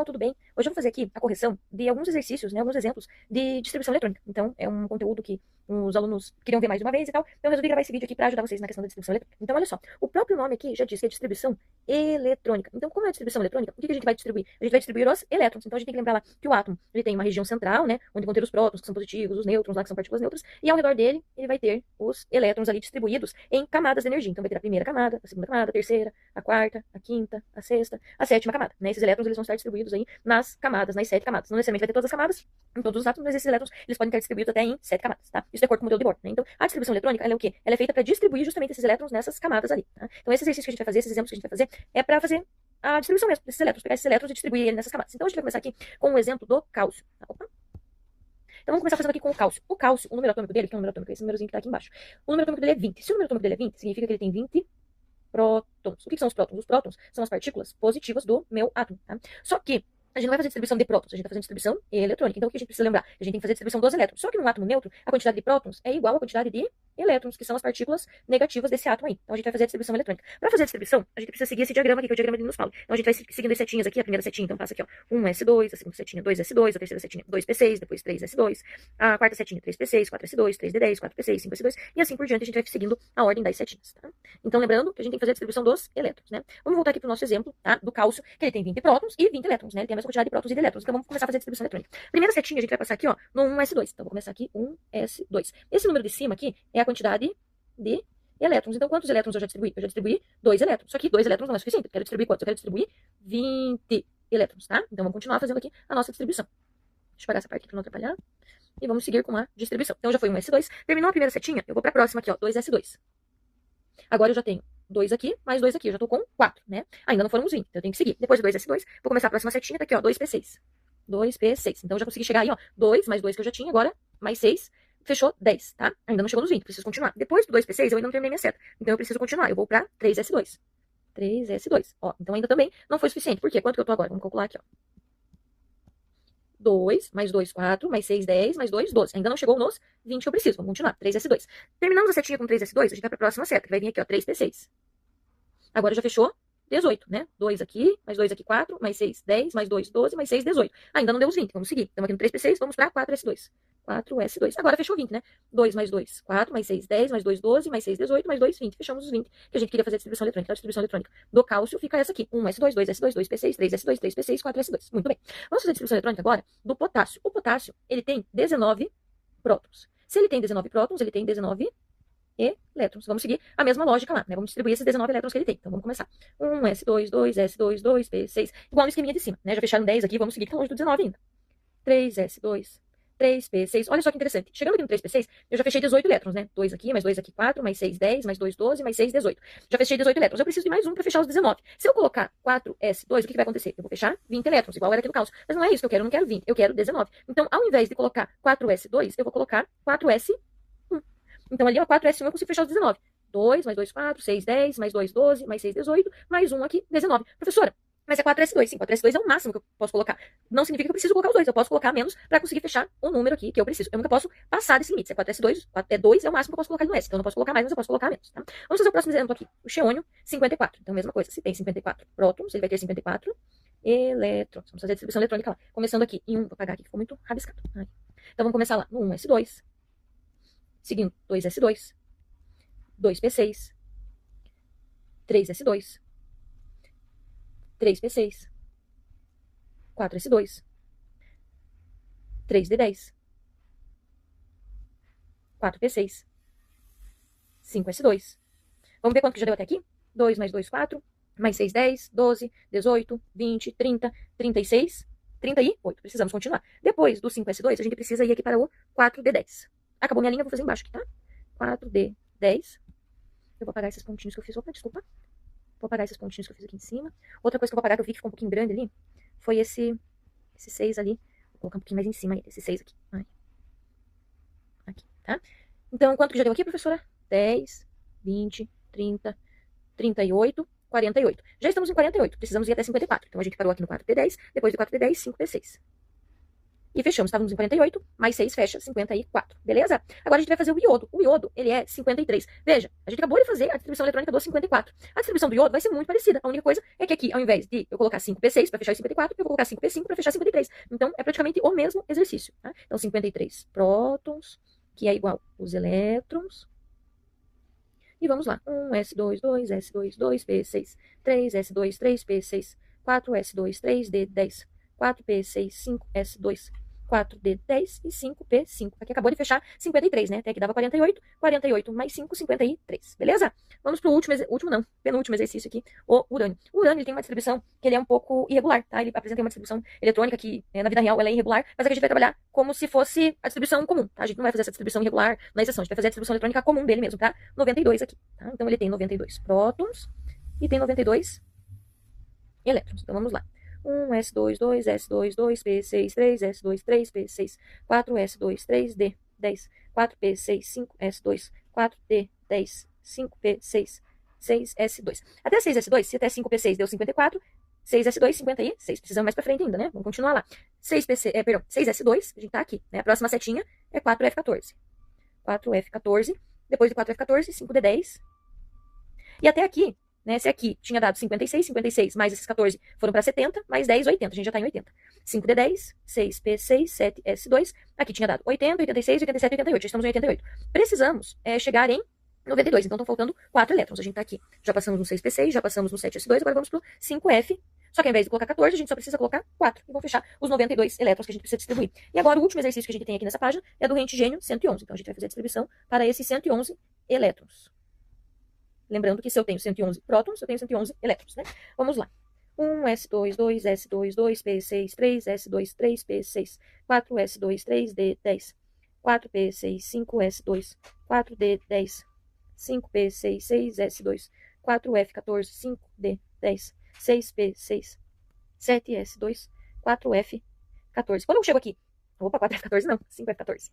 Tudo bem? Hoje eu vou fazer aqui a correção de alguns exercícios, né, alguns exemplos de distribuição eletrônica. Então, é um conteúdo que os alunos queriam ver mais de uma vez e tal. Então, eu resolvi gravar esse vídeo aqui para ajudar vocês na questão da distribuição eletrônica. Então, olha só. O próprio nome aqui já diz que é distribuição eletrônica. Então, como é a distribuição eletrônica, o que a gente vai distribuir? A gente vai distribuir os elétrons. Então, a gente tem que lembrar lá que o átomo ele tem uma região central, né, onde vão ter os prótons, que são positivos, os nêutrons lá, que são partículas neutras. E ao redor dele, ele vai ter os elétrons ali distribuídos em camadas de energia. Então, vai ter a primeira camada, a segunda camada, a terceira, a quarta, a quinta, a sexta, a sétima camada. Né? Esses elétrons eles vão estar distribuídos aí nas camadas, nas 7 camadas. Não necessariamente vai ter todas as camadas, em todos os átomos, mas esses elétrons, eles podem estar distribuídos até em 7 camadas, tá? Isso de acordo com o modelo de Bohr, né? Então, a distribuição eletrônica, ela é o quê? Ela é feita para distribuir justamente esses elétrons nessas camadas ali, tá? Então, esse exercício que a gente vai fazer, esses exemplos que a gente vai fazer, é para fazer a distribuição mesmo desses elétrons, pegar esses elétrons e distribuir ele nessas camadas. Então, a gente vai começar aqui com o exemplo do cálcio, tá? Opa. Então, vamos começar fazendo aqui com o cálcio. O cálcio, o número atômico dele, que é o número atômico, esse númerozinho que tá aqui embaixo. O número atômico dele é 20. Se o número atômico dele é 20, significa que ele tem 20 prótons. O que são os prótons? Os prótons são as partículas positivas do meu átomo, tá? Só que a gente não vai fazer distribuição de prótons, a gente está fazendo distribuição eletrônica. Então, o que a gente precisa lembrar? A gente tem que fazer distribuição dos elétrons. Só que num átomo neutro, a quantidade de prótons é igual à quantidade de elétrons, que são as partículas negativas desse átomo aí. Então, a gente vai fazer a distribuição eletrônica. Para fazer a distribuição, a gente precisa seguir esse diagrama aqui, que é o diagrama de Linus Pauling. Então, a gente vai seguindo as setinhas aqui. A primeira setinha, então, passa aqui, ó, 1s2, a segunda setinha, 2s2, a terceira setinha, 2p6, depois 3s2, a quarta setinha, 3p6, 4s2, 3d10, 4p6, 5s2, e assim por diante, a gente vai seguindo a ordem das setinhas, tá? Então, lembrando que a gente tem que fazer a distribuição dos elétrons, né? Vamos voltar aqui para o nosso exemplo, tá? Do cálcio, que ele tem 20 prótons e 20 elétrons, né? Ele tem a mesma quantidade de prótons e de elétrons. Então, vamos começar a fazer a distribuição eletrônica. Primeira setinha, a gente vai passar aqui, ó, no 1s2. Então, vou começar aqui 1s2. Esse número de cima aqui é a quantidade de elétrons. Então, quantos elétrons eu já distribuí? Eu já distribuí 2 elétrons. Só que 2 elétrons não é suficiente. Eu quero distribuir quantos? Eu quero distribuir 20 elétrons, tá? Então, vamos continuar fazendo aqui a nossa distribuição. Deixa eu apagar essa parte aqui para não atrapalhar. E vamos seguir com a distribuição. Então, já foi 1s2. Terminou a primeira setinha, eu vou para a próxima aqui, ó, 2s2. Agora eu já tenho 2 aqui, mais 2 aqui. Eu já tô com 4, né? Ainda não foram os 20, então eu tenho que seguir. Depois de 2s2, vou começar a próxima setinha, tá aqui, ó, 2p6. 2p6. Então, eu já consegui chegar aí, ó, 2 mais 2 que eu já tinha, agora mais 6. Fechou 10, tá? Ainda não chegou nos 20, preciso continuar. Depois do 2p6, eu ainda não terminei minha seta. Então, eu preciso continuar. Eu vou pra 3s2. 3s2. Ó, então ainda também não foi suficiente. Por quê? Quanto que eu tô agora? Vamos calcular aqui, ó. 2, mais 2, 4, mais 6, 10, mais 2, 12. Ainda não chegou nos 20 que eu preciso. Vamos continuar. 3s2. Terminamos a setinha com 3s2, a gente vai pra próxima seta, que vai vir aqui, ó, 3p6. Agora já fechou 18, né? 2 aqui, mais 2 aqui, 4, mais 6, 10, mais 2, 12, mais 6, 18. Ainda não deu os 20, vamos seguir. Estamos aqui no 3p6, vamos para 4s2. 4s2. Agora fechou 20, né? 2 mais 2, 4, mais 6, 10, mais 2, 12, mais 6, 18, mais 2, 20. Fechamos os 20 que a gente queria fazer a distribuição eletrônica. Então, a distribuição eletrônica do cálcio fica essa aqui. 1s2, 2s2, 2p6, 3s2, 3p6, 4s2. Muito bem. Vamos fazer a distribuição eletrônica agora do potássio. O potássio, ele tem 19 prótons. Se ele tem 19 prótons, ele tem 19 elétrons. Vamos seguir a mesma lógica lá, né? Vamos distribuir esses 19 elétrons que ele tem. Então, vamos começar. 1s2, 2s2, 2p6, igual no esqueminha de cima, né? Já fecharam 10 aqui, vamos seguir, que tá longe do 19 ainda. 3s2, 3p6. Olha só que interessante. Chegando aqui no 3p6, eu já fechei 18 elétrons, né? 2 aqui, mais 2 aqui, 4, mais 6, 10, mais 2, 12, mais 6, 18. Já fechei 18 elétrons. Eu preciso de mais um para fechar os 19. Se eu colocar 4s2, o que vai acontecer? Eu vou fechar 20 elétrons, igual era aqui no cálcio. Mas não é isso que eu quero, eu não quero 20, eu quero 19. Então, ao invés de colocar 4s2, eu vou colocar 4s1. Então, ali, ó, 4s1 eu consigo fechar os 19. 2, mais 2, 4, 6, 10, mais 2, 12, mais 6, 18, mais 1 aqui, 19. Professora, mas é 4s2. Sim, 4s2 é o máximo que eu posso colocar. Não significa que eu preciso colocar os dois. Eu posso colocar menos para conseguir fechar o número aqui que eu preciso. Eu nunca posso passar desse limite. Se é 4s2, é 2 é o máximo que eu posso colocar no S. Então, eu não posso colocar mais, mas eu posso colocar menos. Tá? Vamos fazer o próximo exemplo aqui. O xeônio, 54. Então, mesma coisa. Se tem 54 prótons, ele vai ter 54 elétrons. Vamos fazer a distribuição eletrônica lá. Começando aqui em 1. Vou apagar aqui, ficou muito rabiscado. Então, vamos começar lá no 1s2. Seguindo 2s2. 2p6, 3s2, 3p6, 4s2, 3d10, 4p6, 5s2. Vamos ver quanto que já deu até aqui? 2 mais 2, 4, mais 6, 10, 12, 18, 20, 30, 36, 38. Precisamos continuar. Depois do 5s2, a gente precisa ir aqui para o 4d10. Acabou minha linha, vou fazer embaixo aqui, tá? 4d10. Eu vou apagar esses pontinhos que eu fiz. Opa, desculpa. Vou apagar esses pontinhos que eu fiz aqui em cima. Outra coisa que eu vou apagar, que eu vi que ficou um pouquinho grande ali, foi esse 6 ali. Vou colocar um pouquinho mais em cima aí, esse 6 aqui. Aí. Aqui, tá? Então, quanto que já deu aqui, professora? 10, 20, 30, 38, 48. Já estamos em 48. Precisamos ir até 54. Então, a gente parou aqui no 4p10. Depois do 4p10, 5p6. E fechamos. Estávamos em 48, mais 6 fecha 54. Beleza? Agora a gente vai fazer o iodo. O iodo, ele é 53. Veja, a gente acabou de fazer a distribuição eletrônica do 54. A distribuição do iodo vai ser muito parecida. A única coisa é que aqui, ao invés de eu colocar 5p6 para fechar o 54, eu vou colocar 5p5 para fechar 53. Então, é praticamente o mesmo exercício. Tá? Então, 53 prótons, que é igual os elétrons. E vamos lá. 1s2, 2s2, 2p6, 3s2, 3p6, 4s2, 3d10, 4p6, 5s2, 4d10 e 5p5. Aqui acabou de fechar 53, né? Até aqui dava 48, 48 mais 5, 53. Beleza? Vamos pro penúltimo exercício aqui, o urânio. O urânio ele tem uma distribuição que ele é um pouco irregular, tá? Ele apresenta uma distribuição eletrônica que na vida real ela é irregular, mas aqui a gente vai trabalhar como se fosse a distribuição comum, tá? A gente não vai fazer essa distribuição irregular na exceção, a gente vai fazer a distribuição eletrônica comum dele mesmo, tá? 92 aqui, tá? Então ele tem 92 prótons e tem 92 elétrons. Então vamos lá. 1s2, 2s2, 2p6, 3s2, 3p6, 4s2, 3d10, 4p6, 5s2, 4d10, 5p6, 6s2. Até 6s2, se até 5p6 deu 54, 6s2, 56. Precisamos mais pra frente ainda, né? Vamos continuar lá. 6s2, a gente tá aqui, né? A próxima setinha é 4f14. 4f14, depois de 4f14, 5d10. E até aqui, né, se aqui tinha dado 56, 56 mais esses 14 foram para 70, mais 10, 80. A gente já está em 80. 5D10, 6P6, 7S2. Aqui tinha dado 80, 86, 87, 88. Já estamos em 88. Precisamos chegar em 92. Então estão faltando 4 elétrons. A gente está aqui. Já passamos no 6P6, já passamos no 7S2. Agora vamos para o 5F. Só que ao invés de colocar 14, a gente só precisa colocar 4. E vão fechar os 92 elétrons que a gente precisa distribuir. E agora o último exercício que a gente tem aqui nessa página é do rente gênio 111. Então a gente vai fazer a distribuição para esses 111 elétrons. Lembrando que se eu tenho 111 prótons, eu tenho 111 elétrons, né? Vamos lá. 1s2, 2s2, 2p6, 3s2, 3p6, 4s2, 3d10, 4p6, 5s2, 4d10, 5p6, 6s2, 4f14, 5d10, 6p6, 7s2, 4f14. Quando eu chego aqui, opa, 4f14 não, 5f14.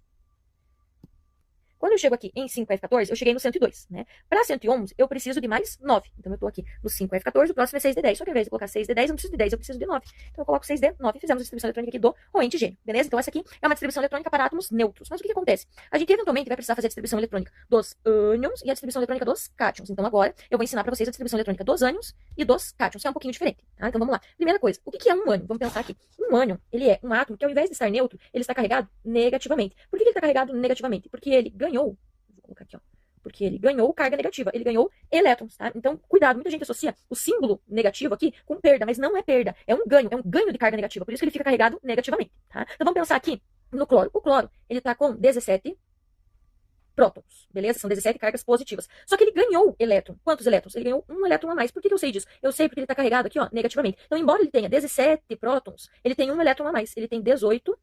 Quando eu chego aqui em 5F14, eu cheguei no 102, né? Para 111, eu preciso de mais 9. Então, eu tô aqui no 5F14, o próximo é 6D10. Só que ao invés de colocar 6D10, eu não preciso de 10, eu preciso de 9. Então, eu coloco 6D9 e fizemos a distribuição eletrônica aqui do roente gênio, beleza? Então, essa aqui é uma distribuição eletrônica para átomos neutros. Mas o que acontece? A gente, eventualmente, vai precisar fazer a distribuição eletrônica dos ânions e a distribuição eletrônica dos cátions. Então, agora, eu vou ensinar para vocês a distribuição eletrônica dos ânions e dos cátions, que é um pouquinho diferente, tá? Então, vamos lá. Primeira coisa, o que é um ânion? Vamos pensar aqui. Um ânion, ele é um átomo que, ao invés de estar neutro, ele está carregado negativamente. Por que ele está carregado negativamente? Porque ele ganhou... Vou colocar aqui, ó. Porque ele ganhou carga negativa, ele ganhou elétrons, tá? Então, cuidado, muita gente associa o símbolo negativo aqui com perda, mas não é perda, é um ganho de carga negativa, por isso que ele fica carregado negativamente, tá? Então, vamos pensar aqui no cloro. O cloro, ele tá com 17 prótons, beleza? São 17 cargas positivas. Só que ele ganhou elétron. Quantos elétrons? Ele ganhou um elétron a mais. Por que eu sei disso? Eu sei porque ele tá carregado aqui, ó, negativamente. Então, embora ele tenha 17 prótons, ele tem um elétron a mais. Ele tem 18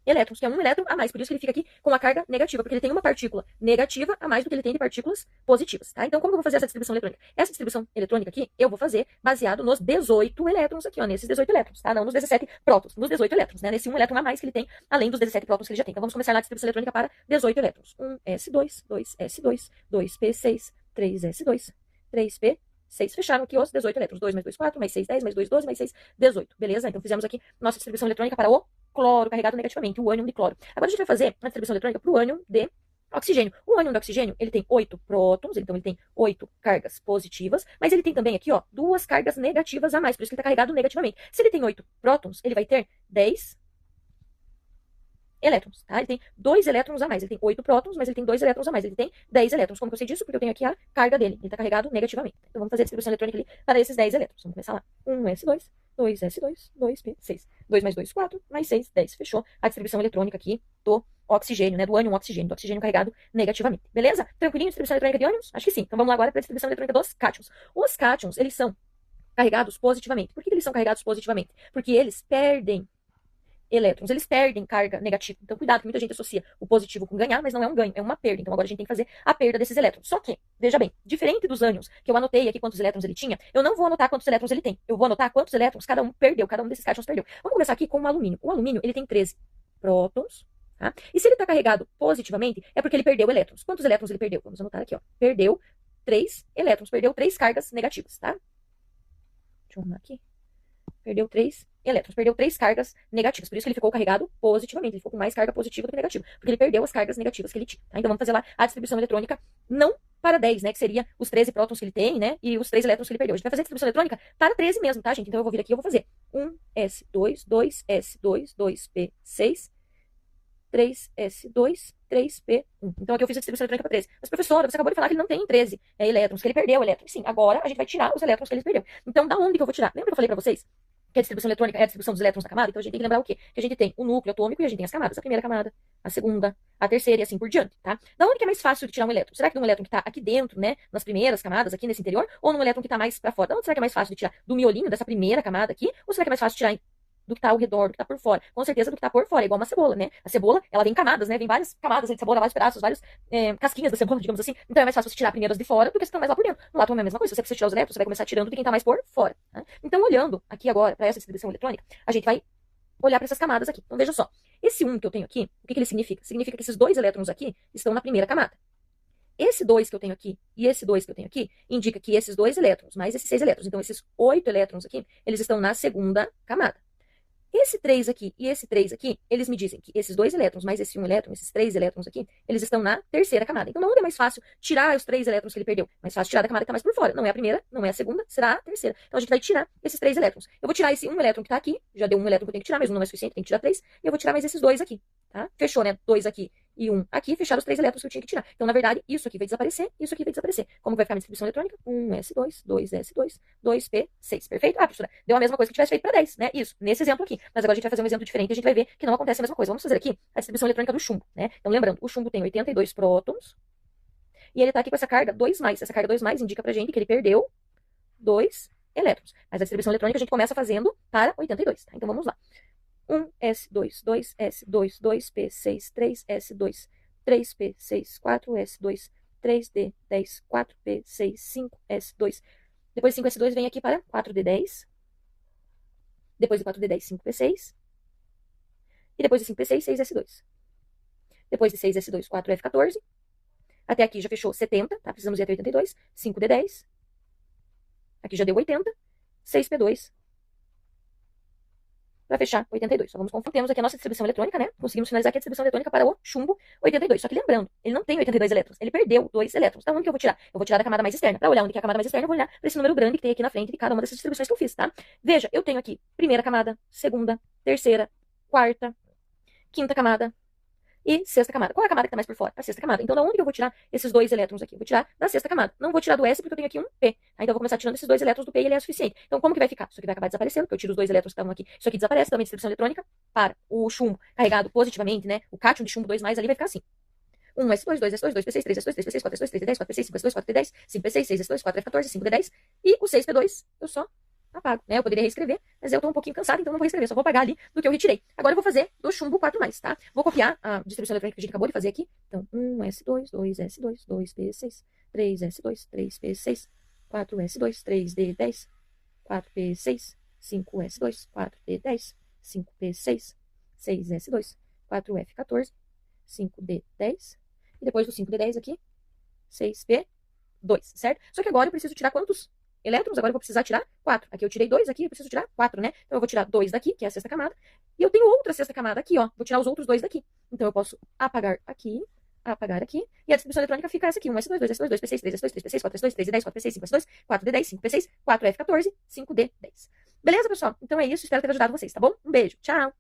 elétrons, que é um elétron a mais. Por isso que ele fica aqui com a carga negativa, porque ele tem uma partícula negativa a mais do que ele tem de partículas positivas, tá? Então, como eu vou fazer essa distribuição eletrônica? Essa distribuição eletrônica aqui, eu vou fazer baseado nos 18 elétrons aqui, ó, nesses 18 elétrons, tá? Não nos 17 prótons, nos 18 elétrons, né? Nesse um elétron a mais que ele tem, além dos 17 prótons que ele já tem. Então, vamos começar lá a distribuição eletrônica para 18 elétrons. 1s2, 2s2, 2p6, 3s2, 3p6. Fecharam aqui os 18 elétrons. 2 mais 2, 4, mais 6, 10, mais 2, 12, mais 6, 18. Beleza? Então, fizemos aqui nossa distribuição eletrônica para o cloro carregado negativamente, o ânion de cloro. Agora a gente vai fazer a distribuição eletrônica para o ânion de oxigênio. O ânion de oxigênio, ele tem 8 prótons, então ele tem 8 cargas positivas, mas ele tem também aqui, ó, 2 cargas negativas a mais, por isso que ele está carregado negativamente. Se ele tem 8 prótons, ele vai ter 10 elétrons, tá? Ele tem 2 elétrons a mais. Ele tem 8 prótons, mas ele tem 2 elétrons a mais. Ele tem 10 elétrons. Como que eu sei disso? Porque eu tenho aqui a carga dele. Ele está carregado negativamente. Então vamos fazer a distribuição eletrônica ali para esses 10 elétrons. Vamos começar lá. 1s2, 2s2, 2p6. 2 mais 2, 4, mais 6, 10. Fechou a distribuição eletrônica aqui do oxigênio, né? Do ânion oxigênio, do oxigênio carregado negativamente. Beleza? Tranquilinho? Distribuição eletrônica de ânions? Acho que sim. Então vamos lá agora para a distribuição eletrônica dos cátions. Os cátions, eles são carregados positivamente. Por que eles são carregados positivamente? Porque eles perdem elétrons, eles perdem carga negativa. Então, cuidado, que muita gente associa o positivo com ganhar, mas não é um ganho, é uma perda. Então, agora a gente tem que fazer a perda desses elétrons. Só que, veja bem, diferente dos ânions, que eu anotei aqui quantos elétrons ele tinha, eu não vou anotar quantos elétrons ele tem. Eu vou anotar quantos elétrons cada um perdeu, cada um desses cátions perdeu. Vamos começar aqui com o alumínio. O alumínio, ele tem 13 prótons, tá? E se ele está carregado positivamente, é porque ele perdeu elétrons. Quantos elétrons ele perdeu? Vamos anotar aqui, ó. Perdeu 3 elétrons, perdeu 3 cargas negativas, tá? Deixa eu arrumar aqui. Perdeu 3 elétrons. Perdeu 3 cargas negativas. Por isso que ele ficou carregado positivamente. Ele ficou com mais carga positiva do que negativa. Porque ele perdeu as cargas negativas que ele tinha. Tá? Então vamos fazer lá a distribuição eletrônica não para 10, né? Que seria os 13 prótons que ele tem, né? E os 3 elétrons que ele perdeu. A gente vai fazer a distribuição eletrônica para 13 mesmo, tá, gente? Então eu vou vir aqui e eu vou fazer 1s2, 2s2, 2p6, 3s2, 3p1. Então aqui eu fiz a distribuição eletrônica para 13. Mas professora, você acabou de falar que ele não tem 13 elétrons, que ele perdeu elétrons. Sim, agora a gente vai tirar os elétrons que ele perdeu. Então da onde que eu vou tirar? Lembra que eu falei para vocês que a distribuição eletrônica é a distribuição dos elétrons da camada? Então a gente tem que lembrar o quê? Que a gente tem o núcleo atômico e a gente tem as camadas. A primeira camada, a segunda, a terceira e assim por diante, tá? Da onde que é mais fácil de tirar um elétron? Será que de um elétron que tá aqui dentro, né, nas primeiras camadas, aqui nesse interior, ou num elétron que tá mais para fora? Da onde será que é mais fácil de tirar? Do miolinho, dessa primeira camada aqui? Ou será que é mais fácil de tirar do que tá ao redor, do que tá por fora? Com certeza do que tá por fora, é igual uma cebola, né? A cebola, ela vem em camadas, né? Vem várias camadas de cebola, vários pedaços, vários casquinhas da cebola, digamos assim. Então é mais fácil você tirar primeiro as de fora do que as que estão mais lá por dentro. No átomo é a mesma coisa. Se você precisa tirar os elétrons, você vai começar tirando de quem tá mais por fora. Tá? Então, olhando aqui agora para essa distribuição eletrônica, a gente vai olhar para essas camadas aqui. Então, veja só. Esse 1 que eu tenho aqui, o que ele significa? Significa que esses 2 elétrons aqui estão na primeira camada. Esse 2 que eu tenho aqui e esse 2 que eu tenho aqui indica que esses 2 elétrons, mais esses 6 elétrons, então esses 8 elétrons aqui, eles estão na segunda camada. Esse 3 aqui e esse 3 aqui, eles me dizem que esses 2 elétrons mais esse 1 elétron, esses 3 elétrons aqui, eles estão na terceira camada. Então, onde é mais fácil tirar os 3 elétrons que ele perdeu? Mais fácil tirar da camada que está mais por fora. Não é a primeira, não é a segunda, será a terceira. Então, a gente vai tirar esses 3 elétrons. Eu vou tirar esse 1 elétron que está aqui, já deu 1 elétron que eu tenho que tirar, mas não é suficiente, tem que tirar 3. E eu vou tirar mais esses 2 aqui, tá? Fechou, né? 2 aqui e 1 aqui, fecharam os 3 elétrons que eu tinha que tirar. Então, na verdade, isso aqui vai desaparecer, isso aqui vai desaparecer. Como vai ficar a minha distribuição eletrônica? 1s2, 2s2, 2p6. Perfeito? Ah, professora, deu a mesma coisa que tivesse feito para 10, né? Isso, nesse exemplo aqui. Mas agora a gente vai fazer um exemplo diferente e a gente vai ver que não acontece a mesma coisa. Vamos fazer aqui a distribuição eletrônica do chumbo, né? Então, lembrando, o chumbo tem 82 prótons e ele tá aqui com essa carga 2+. Essa carga 2+ indica pra gente que ele perdeu 2 elétrons. Mas a distribuição eletrônica a gente começa fazendo para 82, tá? Então, vamos lá. 1s2, 2s2, 2p6, 3s2, 3p6, 4s2, 3d10, 4p6, 5s2. Depois de 5s2 vem aqui para 4d10. Depois de 4d10, 5p6. E depois de 5p6, 6s2. Depois de 6s2, 4f14. Até aqui já fechou 70, tá? Precisamos ir até 82. 5d10. Aqui já deu 80. 6p2. Para fechar 82. Só vamos conferir. Temos aqui a nossa distribuição eletrônica, né? Conseguimos finalizar aqui a distribuição eletrônica para o chumbo 82. Só que lembrando, ele não tem 82 elétrons. Ele perdeu 2 elétrons. Então, onde que eu vou tirar? Eu vou tirar da camada mais externa. Para olhar onde que é a camada mais externa, eu vou olhar para esse número grande que tem aqui na frente de cada uma dessas distribuições que eu fiz, tá? Veja, eu tenho aqui primeira camada, segunda, terceira, quarta, quinta camada e sexta camada. Qual é a camada que está mais por fora? A sexta camada. Então, da onde que eu vou tirar esses 2 elétrons aqui? Eu vou tirar da sexta camada. Não vou tirar do S porque eu tenho aqui um P. Então, eu vou começar tirando esses 2 elétrons do P e ele é suficiente. Então, como que vai ficar? Isso aqui vai acabar desaparecendo, porque eu tiro os 2 elétrons que estavam aqui. Isso aqui desaparece, então a minha distribuição eletrônica para o chumbo carregado positivamente, né? O cátion de chumbo 2+, ali vai ficar assim. 1s2, 2s2, 2p6, 3s2, 3p6, 4s2, 3d10, 4p6, 5s2, 4d10, 5p6, 6s2, 4f14, 5d10 e o 6p2 eu só apago, né? Eu poderia reescrever, mas eu tô um pouquinho cansada, então não vou reescrever, só vou apagar ali do que eu retirei. Agora eu vou fazer do chumbo 4+, tá? Vou copiar a distribuição eletrônica que a gente acabou de fazer aqui. Então, 1s2, 2s2, 2p6, 3s2, 3p6, 4s2, 3d10, 4p6, 5s2, 4d10, 5p6, 6s2, 4f14, 5d10, e depois do 5d10 aqui, 6p2, certo? Só que agora eu preciso tirar quantos elétrons? Agora eu vou precisar tirar 4. Aqui eu tirei 2, aqui eu preciso tirar 4, né? Então eu vou tirar 2 daqui, que é a sexta camada, e eu tenho outra sexta camada aqui, ó. Vou tirar os outros 2 daqui. Então eu posso apagar aqui, e a distribuição eletrônica fica essa aqui, 1s2, 2s2, 2p6, 3s2, 3p6, 4s2, 3d10, 4p6, 5s2, 4d10, 5p6, 4f14, 5d10. Beleza, pessoal? Então é isso, espero ter ajudado vocês, tá bom? Um beijo, tchau!